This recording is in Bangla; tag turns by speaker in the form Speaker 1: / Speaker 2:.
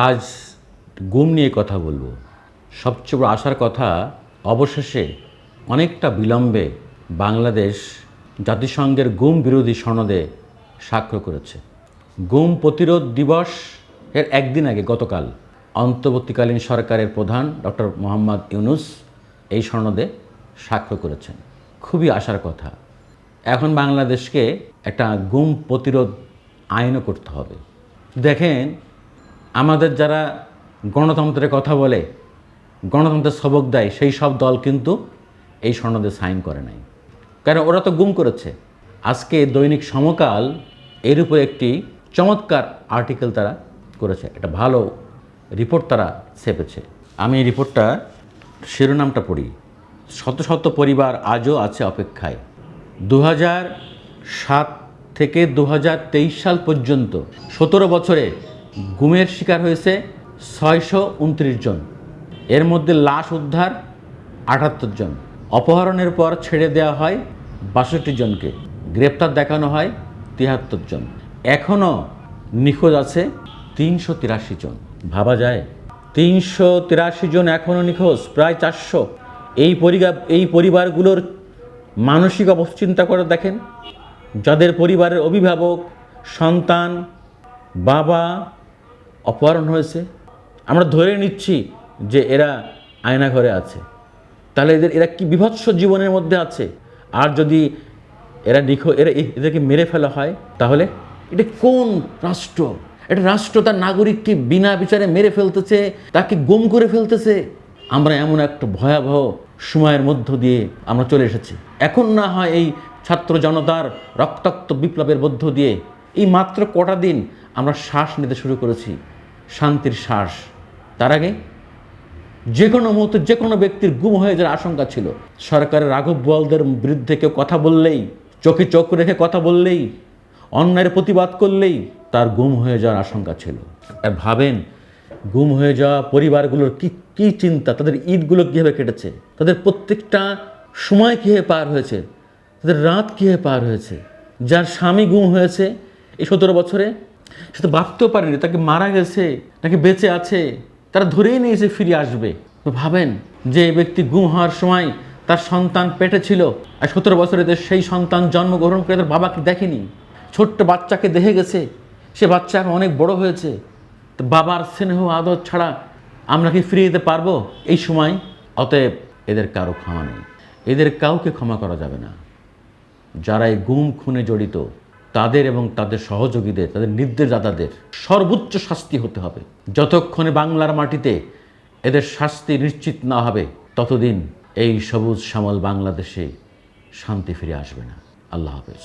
Speaker 1: আজ গুম নিয়ে কথা বলবো। সবচেয়ে বড় আশার কথা, অবশেষে অনেকটা বিলম্বে বাংলাদেশ জাতিসংঘের গুম বিরোধী সনদে স্বাক্ষর করেছে। গুম প্রতিরোধ দিবস এর একদিন আগে গতকাল অন্তর্বর্তীকালীন সরকারের প্রধান ডক্টর মোহাম্মদ ইউনূস এই সনদে স্বাক্ষর করেছেন। খুবই আশার কথা। এখন বাংলাদেশকে একটা গুম প্রতিরোধ আইনও করতে হবে। দেখেন, আমাদের যারা গণতন্ত্রের কথা বলে, গণতন্ত্রের সবক দেয়, সেই সব দল কিন্তু এই সনদে সাইন করে নাই, কারণ ওরা তো গুম করেছে। আজকে দৈনিক সমকাল এর উপর একটি চমৎকার আর্টিকেল তারা করেছে, একটা ভালো রিপোর্ট তারা ছেপেছে। আমি এই রিপোর্টটা শিরোনামটা পড়ি। শত শত পরিবার আজও আছে অপেক্ষায়। 2007 থেকে 2023 সাল পর্যন্ত 17 বছরে গুমের শিকার হয়েছে 629 জন। এর মধ্যে লাশ উদ্ধার 78 জন, অপহরণের পর ছেড়ে দেওয়া হয় 62 জনকে, গ্রেপ্তার দেখানো হয় 73 জন। এখনও নিখোঁজ আছে 383 জন। ভাবা যায়, 383 জন এখনও নিখোঁজ, প্রায় 400। এই পরিবারগুলোর মানসিক অবস্থা চিন্তা করে দেখেন। যাদের পরিবারের অভিভাবক, সন্তান, বাবা অপহরণ হয়েছে, আমরা ধরে নিচ্ছি যে এরা আয়নাঘরে আছে, তাহলে এরা কি বিভৎস জীবনের মধ্যে আছে। আর যদি এদেরকে মেরে ফেলা হয়, তাহলে এটা কোন রাষ্ট্র? এটা রাষ্ট্র তার নাগরিককে বিনা বিচারে মেরে ফেলতেছে, তাকে গুম করে ফেলতেছে। আমরা এমন একটা ভয়াবহ সময়ের মধ্য দিয়ে আমরা চলে এসেছি। এখন না হয় এই ছাত্র জনতার রক্তাক্ত বিপ্লবের মধ্য দিয়ে এই মাত্র কটা দিন আমরা শ্বাস নিতে শুরু করেছি, শান্তির শ্বাস। তার আগে যে কোনো মুহূর্তে যে কোনো ব্যক্তির গুম হয়ে যাওয়ার আশঙ্কা ছিল। সরকারের রাঘব বোয়ালদের বিরুদ্ধে কেউ কথা বললেই, চোখে চোখ রেখে কথা বললেই, অন্যায়ের প্রতিবাদ করলেই তার গুম হয়ে যাওয়ার আশঙ্কা ছিল। আর ভাবেন, গুম হয়ে যাওয়া পরিবারগুলোর কি চিন্তা, তাদের ঈদগুলো কীভাবে কেটেছে, তাদের প্রত্যেকটা সময় কীভাবে পার হয়েছে, তাদের রাত কীভাবে পার হয়েছে। যার স্বামী গুম হয়েছে এই 17 বছরে, সে তো ভাবতেও পারেনি তাকে মারা গেছে নাকি বেঁচে আছে, তারা ধরেই নিয়েছে ফিরে আসবে। তো ভাবেন যে ব্যক্তি গুম হওয়ার সময় তার সন্তান পেটে ছিল, আর 17 বছরে সেই সন্তান জন্মগ্রহণ করে তার বাবাকে দেখেনি, ছোট্ট বাচ্চাকে দেখে গেছে, সে বাচ্চা এখন অনেক বড় হয়েছে। তো বাবার স্নেহ আদর ছাড়া আমরা কি ফিরিয়ে দিতে পারবো এই সময়? অতএব এদের কারো ক্ষমা নেই, এদের কাউকে ক্ষমা করা যাবে না। যারা এই গুম খুনে জড়িত, তাদের এবং তাদের সহযোগীদের, তাদের নির্দেশদাতাদের সর্বোচ্চ শাস্তি হতে হবে। যতক্ষণে বাংলার মাটিতে এদের শাস্তি নিশ্চিত না হবে, ততদিন এই সবুজ শ্যামল বাংলাদেশে শান্তি ফিরে আসবে না। আল্লাহ হাফেজ।